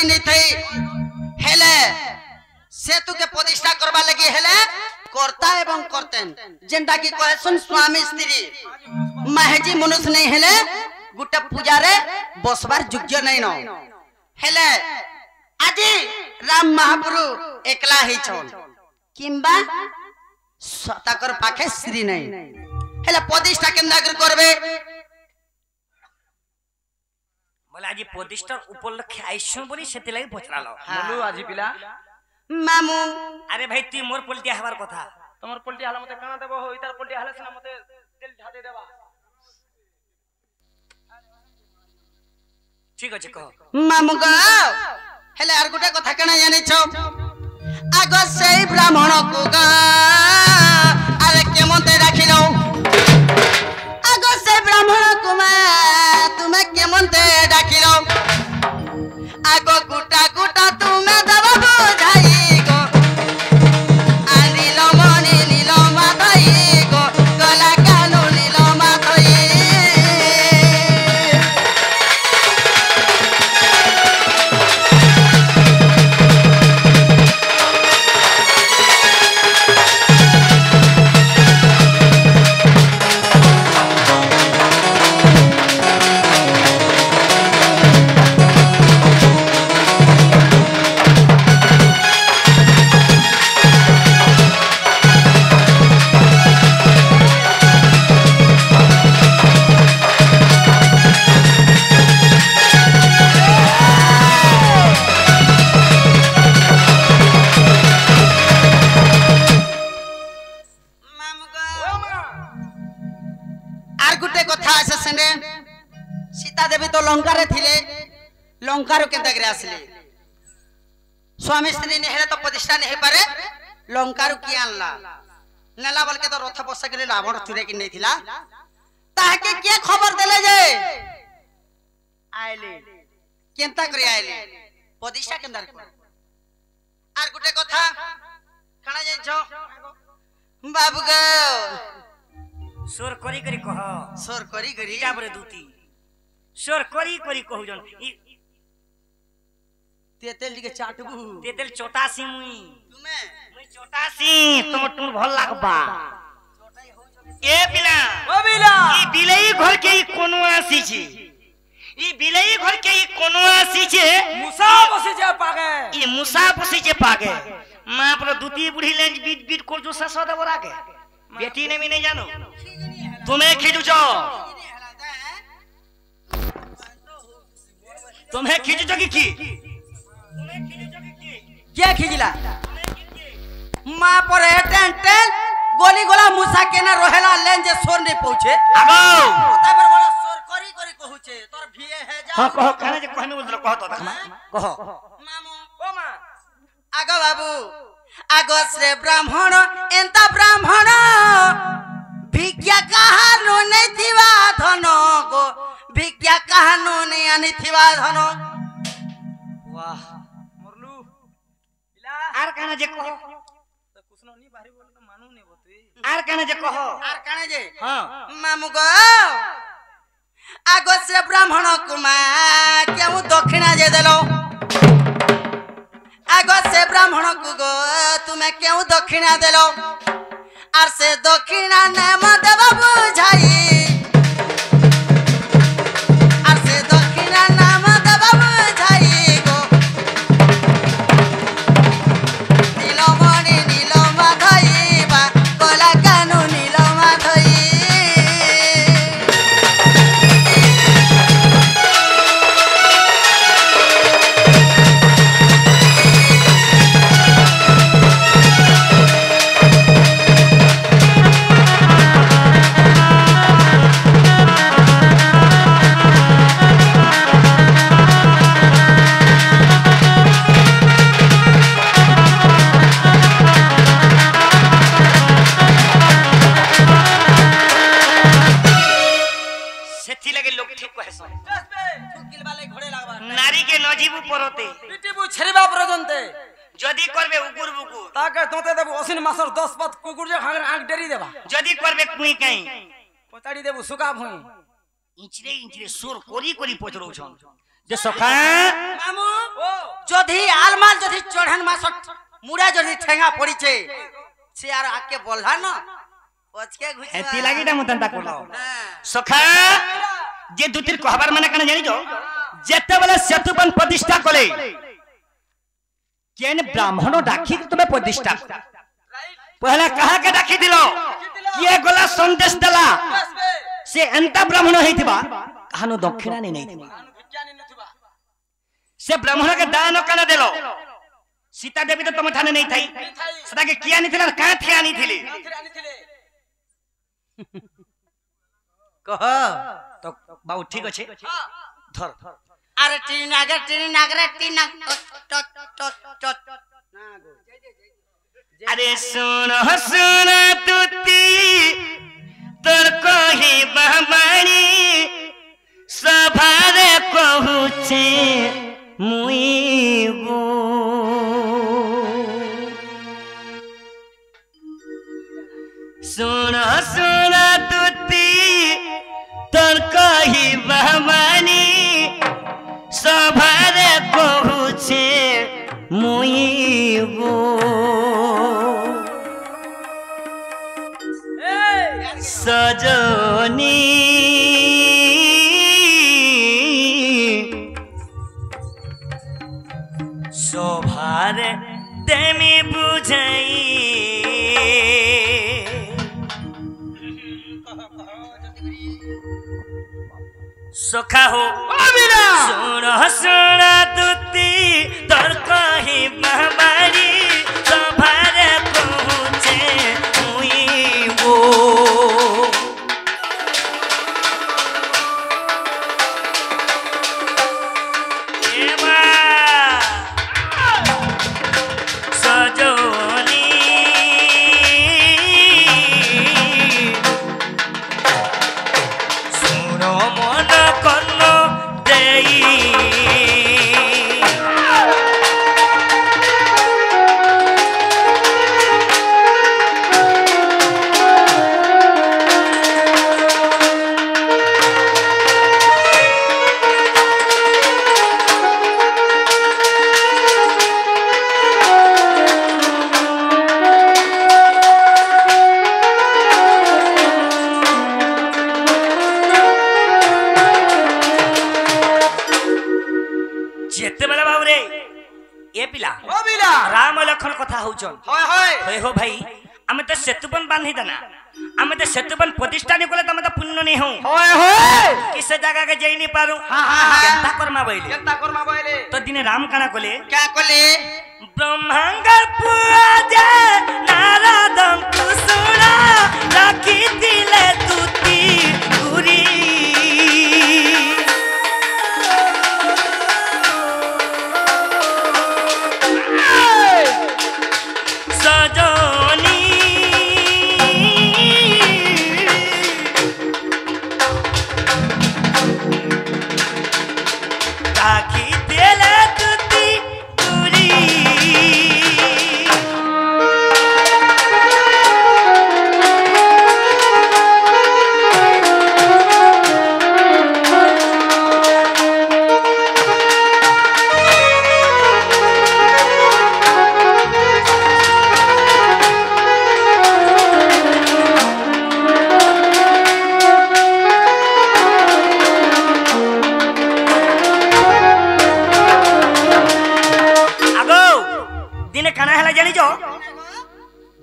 करी नहीं थई हेले सेतु के प्रतिष्ठा करबा लगी हेले करता एवं करतेन जेंटा की कहसन स्वामी स्त्री महजी मनुष्य नहीं हेले गुटे पूजा रे बसबार योग्य नहीं न हेले आजी राम महाप्रभु एकला ही छन किंबा सताकर पाखे श्री नहीं हेले प्रतिष्ठा केंद्र करबे बोले आज प्रतिष्ठा उपलक्षे आइसन बोली सेते लागि पचरालो बोलू आजी पिला मामू अरे भाई तू मोर पलटिया हबार कथा तमर पलटी हाला मते काना देबो हो इतार पलटी हाला से मते तेल ढादे देबा ठीक अछि कह मामू ग हेले आर गुटे कथा कना जानि छ आगो सेई ब्राह्मण को ग अरे केमते राखिलो आगो से ब्राह्मण को मा तुमे केमते राखिलो आगो गुटा गुटा तुमे दब बुझाई गो आनिलो मनी नीलो माथई गो गला कानो नीलो माथई सीता देवी तो लंका रे थिले लंका रो केंता करे आसले स्वामी स्त्री ने हेले तो प्रतिष्ठा नहीं पारे लंका रो की आनला नेला बल के तो रथ बसा के रावण चुरे कि नहीं थिला ताके के खबर देले जे आइले केंता करे आइले प्रतिष्ठा केंदा कर आर गुटे कथा काना जाय छ बाबू गो सोर करी करी कह सोर करी करी इटा बरे दूती सोर करी करी कहू जन तेतेल के चाटबू तेतेल चोटासी मुई तुमे मुई चोटासी तुम टून भल लागबा ए बिला ओ बिला ई बिलई घर के ई कोनो आसी छी ई बिलई घर के ई कोनो आसी छे मुसा बसी जे पागे ई मुसा बसी जे पागे मां पर दूती बुढ़ी लेंज बीट बीट को जो ससो दे बरा के बेटी ने भी नहीं जानो तुम्हें खिजुचो तुम्हें खिजुचो की क्या खिजला मां पर टेन टेन गोली गोला मुसा के ना रोहेला लेन जे सोर नहीं पहुंचे आगो ओता पर बड़ा सोर करी करी कहूचे तोर भिए है जा हां कहो कहने जे कहमे बोल कहो तो देखमा कहो मामू ओ मां आगो बाबू आगो से ब्राह्मण एंता ब्राह्मण भिज्ञा कहानो नहीं थिवा धन गो भिज्ञा कहानो नहीं आनी थिवा धन वाह मोरलू बिला आर कहने जे कहो तो कुछ नहीं बाहरी बोले तो मानू नहीं बोतई आर कहने जे कहो आर काने जे हां मामू गो आगो से ब्राह्मण कुमा केउ दक्षिणा जे देलो आगो से ब्राह्मण को गो तुम्हें केउ दक्षिणा देलो आर से दक्षिणा ने मत बाबू बुझाई आर से दक्षिणा नाम दबा बुझाई गो नीलो मणि नीलो माधई बा कोला कानु नीलो माधई नारी के नजीबू परते पिटिबू छरिबा प्रजंते जदी करबे उकुर बुकुर ताके तोते देबू असिन मासर 10 पत कुकुर जे खागर आंख डेरी देबा जदी करबे कुई काई पताड़ी देबू सुका भुई इंचरे इंचरे सोर कोरी कोरी पचरो छन যে সখা মামু যদি আলমাল যদি চড়ান মাস মুড়া যদি ঠেঙ্গা পড়িছে সে আর আকে বললা না ওজকে ঘুচি এতি লাগিটা মতন তা করলো সখা যে দুতির কহবার মানে কেন জানিছ যেতেবেলে সেতুবন প্রতিষ্ঠা কলে কেন ব্রাহ্মণ ডাকি তুমি প্রতিষ্ঠা পহলা কাহাকে ডাকি দিল কিয়ে গলা সন্দেশ দেলা সে এন্তা ব্রাহ্মণ হইতিবা কাহানো দক্ষিণা নি নেইতিবা সে ব্রাহ্মণকে দান কান দেল সীতা দেবী তো তোমা ঠানে নেই থাই সেটাকে কি আনিছিল কা থে আনিছিলি কহ তো বাবু ঠিক আছে ধর আরে টিন নাগরে টিন নাগ না গো अरे सुन सुन तुती तोर कही बहमानी सभारे कहूचे मुई गो सुन सुन तुती तोर कही बहमानी सभारे कहूचे मुई गो सजनी शोभार तेमी बुझाई सखा हो सुन सुन तुती तोर कही बहमारी शोभार पहुँचे मुई वो राम लखन कथा होचन होय होय होय हो भाई आमे तो सेतुबन बांधी देना आमे तो सेतुबन प्रतिष्ठा नहीं कोले तमे तो पुण्य नहीं हो होय होय किस जगह के जाई नहीं पारू हां केता कर्मा बैले तो दिने राम काना कोले क्या कोले ब्रह्मांगर पूजा नारदम कुसुरा राखी दिले तुती गुरी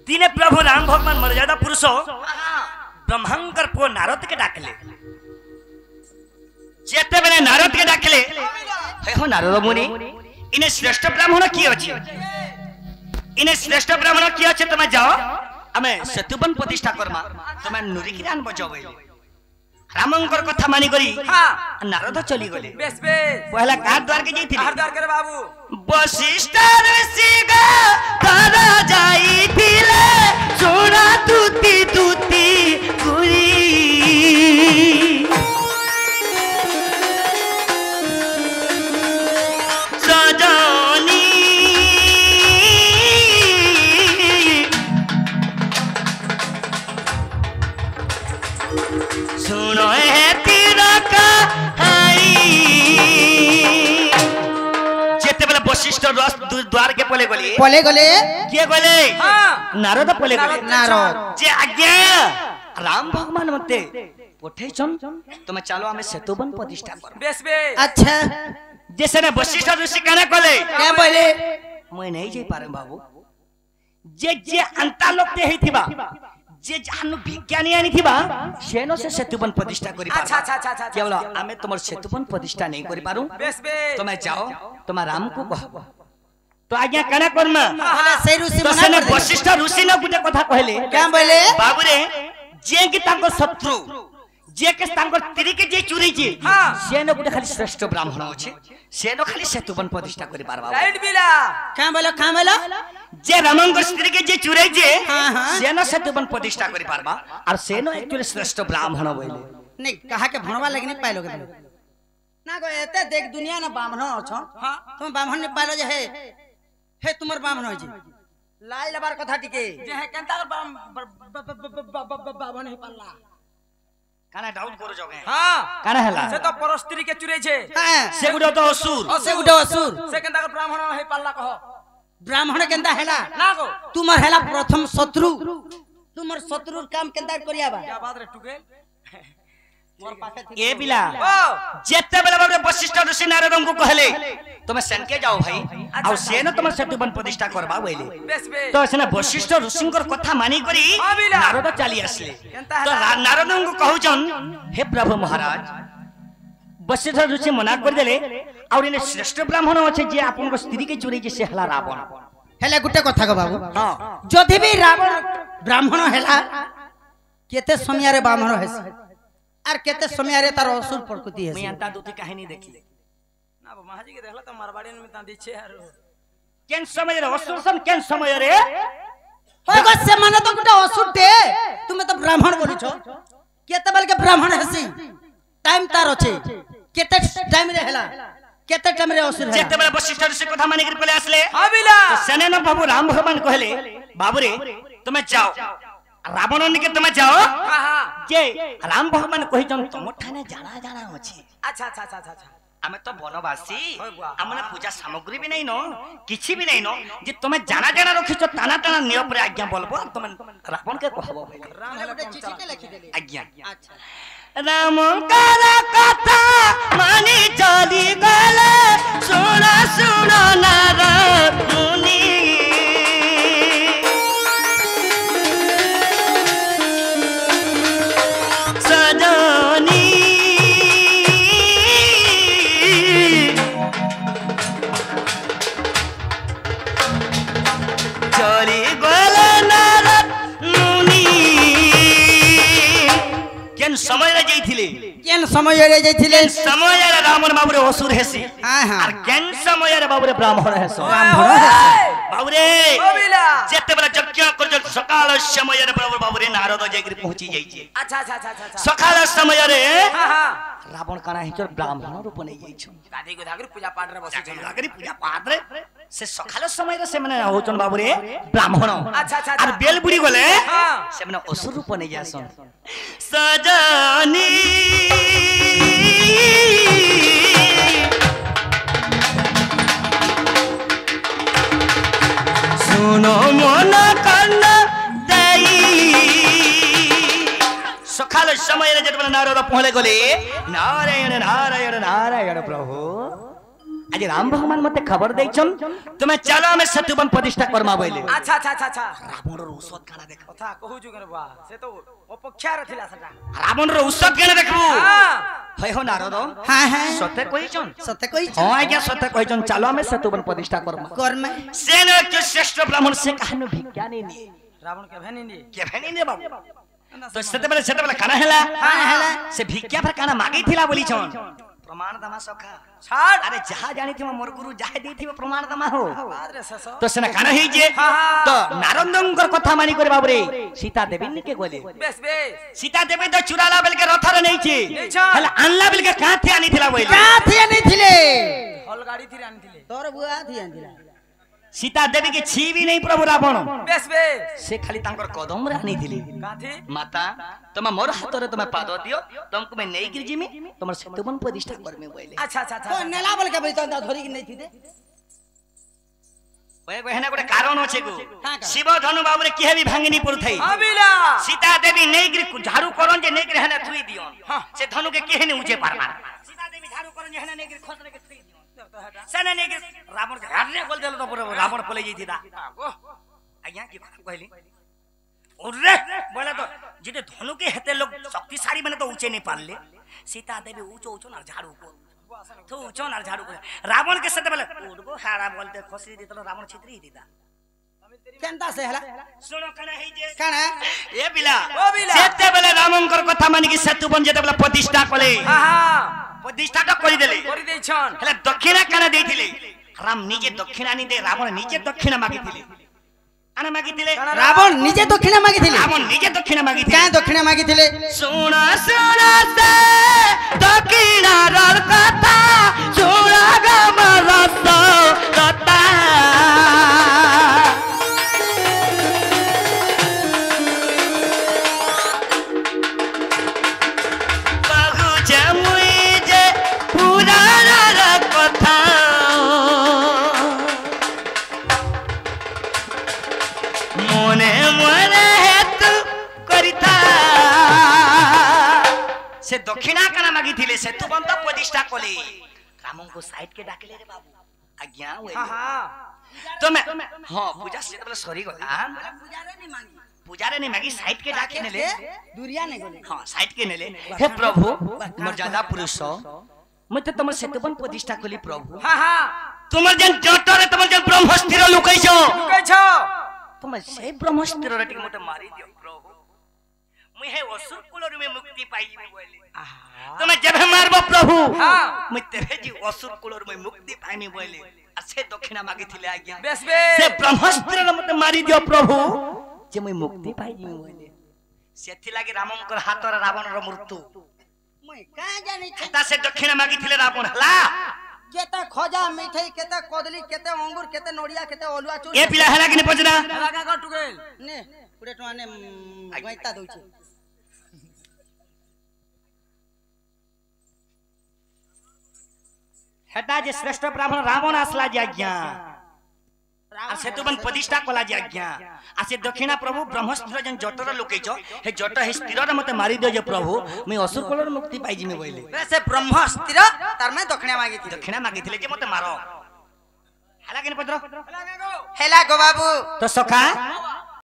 दिने प्रभु राम भगवान मर्यादा पुरुष ब्रह्मांकर पो नारद के डाकले जेते बेले नारद के डाकले हे हो नारद मुनि इने श्रेष्ठ ब्राह्मण की अछि इने श्रेष्ठ ब्राह्मण की अछि तमे जाओ हमें सेतुबन प्रतिष्ठा करमा तमे नुरी किरान बजबै रामंकर कथा मानी करी हां नारद चली गले बेस बेस पहला कार द्वार के जईथिले कार द्वार करे बाबू वशिष्ठ ऋषि गा तारा जाईथिले सोना तुती तुती गुरी सजनी सुनो है तेरा कहानी द्वार के पले गले किए गले नारद पले गले जे आज्ञा राम भगवान मते पठेछन तुम चलो हमें सेतुबन प्रतिष्ठा कर बेस बे अच्छा जैसे ने वशिष्ठ ऋषि कहने कले क्या बोले मैं नहीं जाई पारे बाबू जे अंता लोक ते हेथिबा जे जानु विज्ञानी आनी थिबा सेनो से सेतुबन प्रतिष्ठा करि पार अच्छा केवल हमें तुमर सेतुबन प्रतिष्ठा नहीं करि पारू बेस बे तुम जाओ तुम राम को कहबो तो आज्ञा कना करना सही ऋषि तो सेने वशिष्ठ ऋषि ने गुटे कथा कहले क्या बोले बाबू रे जे कि ताको शत्रु जे के ताको तिरी के जे चुरी जे सेनो गुटे खाली श्रेष्ठ ब्राह्मण अछि सेनो खाली सेतुबन प्रतिष्ठा करि पार बाबू राइट बिला क्या बोलो जे रामंग स्त्री के जे चुरे जे सेनो सेतुबन प्रतिष्ठा करि पारबा और सेनो एक्चुअली श्रेष्ठ ब्राह्मण बोले नहीं कहा के भणवा लगे नहीं पाइलो के ना गो एते देख दुनिया ना ब्राह्मण छ तुम ब्राह्मण नहीं पाइलो जे हे तुमर ब्राह्मण हो जी लाई लबार कथा टिके जे है केनता बाबा नहीं पल्ला काना डाउट करो जगे हां काना हला से तो परस्त्री के चुरे छे से गुडो तो असुर से गुडो असुर से केनता ब्राह्मण है पल्ला कहो ब्राह्मण केंदा हेला ना गो तुमर हेला प्रथम शत्रु तुमर शत्रुर काम केंदा करियाबा क्या बात रे टुके मोर पाखे ए बिला ओ जेते बेला बाबू वशिष्ठ ऋषि नारद को कहले तुम सेन के जाओ भाई और सेन तुम सेतुबन प्रतिष्ठा करबा बोले बेस बे तो सेना वशिष्ठ ऋषिंकर कथा मानी करी नारद चली आसले तो नारद को कहउचन हे प्रभु महाराज वशिष्ठ ऋषि मना कर देले और इने श्रेष्ठ ब्राह्मण अछि जे आपन को स्त्री के चोरी जे से हला रावण हेले गुटे कथा को बाबू हां जदि भी रावण ब्राह्मण हेला केते समय रे ब्राह्मण हेस आर केते समय रे तार असुर प्रकृति हेस मैं अंता दुती कहानी देखली ना महाजी के देखला तो मारवाड़ी में ता दिछे यार केन समय रे असुर सन केन समय रे होय गो से माने तो गुटे असुर टे तुमे तो ब्राह्मण बोली छ केते बल के ब्राह्मण हेसी टाइम तार अछि केते टाइम रे हेला केते टाइम रे असुर हेला जेते बेला वशिष्ठ ऋषि कथा मानी कर पले आसले हां बिला सेने न बाबू राम भगवान कहले बाबू रे तुम जाओ रावण निके तुम जाओ हां हां जे राम भगवान कहि जन तुम ठाने जाना अछि अच्छा हमें तो वनवासी हमने पूजा सामग्री भी नहीं नो किछि भी नहीं नो जे तुम जाना रखिछ ताना ताना निय पर आज्ञा बोलबो तुम रावण के कहबो राम हेला चिट्ठी के लिखि देले आज्ञा अच्छा राम का कथा मानी चली गले सुन नारद मुनि सजनी चली गले नारद मुनि केन समय रे जइथिले केन समय रे जइथिले समय रे रावण बाबूरे असुर हेसी हां हां और केन समय रे बाबूरे ब्राह्मण हेसो ब्राह्मण हेसी बाबूरे ओ बिला जेते बेला यज्ञ कर सकाल समय रे बाबूरे नारद जाय कर पहुंची जाई छे अच्छा सकाल समय रे हां रावण काना हिचर ब्राह्मण रूप नै जाई छ गादी को धागर पूजा पाठ रे बसी छ लागरी पूजा पाठ रे से सकाल समय रे से माने होचन बाबूरे ब्राह्मण अच्छा और बेल बुड़ी गले हां से माने असुर रूप नै जासन सजनी सुनो मन कन्न दई सकाल समय रे जेत नारद पहले गले नारायण नारायण नारायण प्रभु आज राम भगवान मते खबर दैछन तुमे चलो हमें सेतुबन प्रतिष्ठा करमा बोले अच्छा रावण रो उसत काना देख कथा कहू जुगर बा से तो अपक्षा रे थिला सटा रावण रो उसत केने देखबू हां है हो नारद हां हां सत्य कहिछन सत्य कहि हां आज्ञा सत्य कहिछन चलो हमें सेतुबन प्रतिष्ठा करमा कर्म सेन जो श्रेष्ठ ब्राह्मण से कहनु विज्ञानी ने रावण के भेनी नी के भेनी ने बाबू तो सेते बेला काना हेला हां हेला से भिक्षा पर काना मागी थिला बोली छन प्रमाण दमा सखा छाड़ अरे जहा जानी थी मोर गुरु जाहे दी थी प्रमाण दमा हो बाद रे ससो तो सेना काना ही जे तो नारदंकर कथा मानी करे बाबू रे सीता देवी ने के गोले बेस सीता देवी तो चुराला बेल के रथर नहीं छी नहीं छ हला अनला बेल के काथे आनी थिला बोले काथे नहीं थिले हल गाड़ी थी आनी थिले तोर बुआ थी आंदिला सीता देवी के छी भी नहीं प्रभु रावण बेस से खाली तांकर कदम रे आनी थिली काथी माता तुम मोर हाथ रे तुम पाद दियो तुमको मैं नहीं गिरजिमी तुमर सेतुबन प्रतिष्ठा करमे बोले अच्छा तो नेला बोल के बैठा धरी के नहीं थी दे ओए गहना गोटे कारण अछि गो हाँ, शिव धनु बाबू रे केहे भी भांगिनी पड़थई अबिला सीता देवी नेगरी झाड़ू करन जे नेगरी हने थुई दियोन से धनु के केहे ने ऊंचे पारबा सीता देवी झाड़ू करन जे हने नेगरी खोसने के थुई दियोन सने नेगरी रावण के हाथ ने बोल देलो तो रावण पले जई था आज्ञा की कहली ओरे बोला तो जिते धनु के हेते लोग शक्तिशाली माने तो ऊंचे नहीं पारले सीता देवी ऊंचो ऊंचो ना झाड़ू को तो ऊंचो ना झाड़ू को रावण के साथ बोले उड़गो हाड़ा बोलते खसी दितलो रावण छितरी दिता केनता से हला सुनो कने हे जे काना ए बिला ओ बिला सेते बेले रामंकर कथा मानि कि सेतु बन जेते बेले प्रतिष्ठा कले हां हां प्रतिष्ठा तो करि देले करि दैछन हेले दक्षिणा कने देथिले राम निजे दक्षिणा नि दे रावण निजे दक्षिणा मागिथिले आने मागिथिले रावण निजे दक्षिणा मागिथिले रावण निजे दक्षिणा मागिथिले क्या दक्षिणा मागिथिले सुना सुना से दक्षिणा रल कथा सुना गम रस कथा बहु जमुई जे पुराण कथा मने मने हेतु करिता से दक्षिणा कना मागी थिले से तू बंद प्रतिष्ठा कोली रामन को साइड के डाकले रे बाबू आज्ञा होए हां हां तो मैं हां पूजा से तबले सॉरी गला पूजारे नहीं मागी साइड के डाके नेले दुरिया नहीं बोले हां साइड के नेले हे प्रभु मर्यादा पुरुष मते तुम सेतुबन प्रतिष्ठा कोली प्रभु हां हां तुमर जन जटरे तुमर जन ब्रह्मस्थिर लुकैछो लुकैछो तुम से ब्रह्मस्थिर रटी मते मारी दियो प्रभु मुई हे असुर कुलर में मुक्ति पाई में बोले तुम जब मारबो प्रभु हां मुई तेरे जी असुर कुलर में मुक्ति पाई में बोले आ से दक्षिणा मागी थिले आज्ञा बेस बेस से ब्रह्मस्थिर मते मारी दियो प्रभु जे मुई मुक्ति पाई में बोले सेथि लागि रामंकर हातर रावण रो मृत्यु मैं का जानि छै ता से दक्षिणा मागी थिले रावण हला केते खोजा मिठाई केते कदली केते अंगूर केते नोडिया केते ओलुआ चूर ए पिला हला कि ने पजना लगा का टुगेल ने पुरे टोआ ने गइता दउछि हेटा जे श्रेष्ठ ब्राह्मण रावण आसला जे आज्ञा आ सेतुबन प्रतिष्ठा कला जे आज्ञा आ से दक्षिणा प्रभु ब्रह्मस्त्र जन जटर लोकेछ हे जट हे स्थिर मते मारी दियो जे प्रभु मैं असुर कुलर मुक्ति पाई जिमे बोले से ब्रह्मस्त्र तार में दक्षिणा मागिथिले दक्षिणा मागिथिले जे मते मारो हला कि ने पत्र लगा गो हेला गो बाबू तो सखा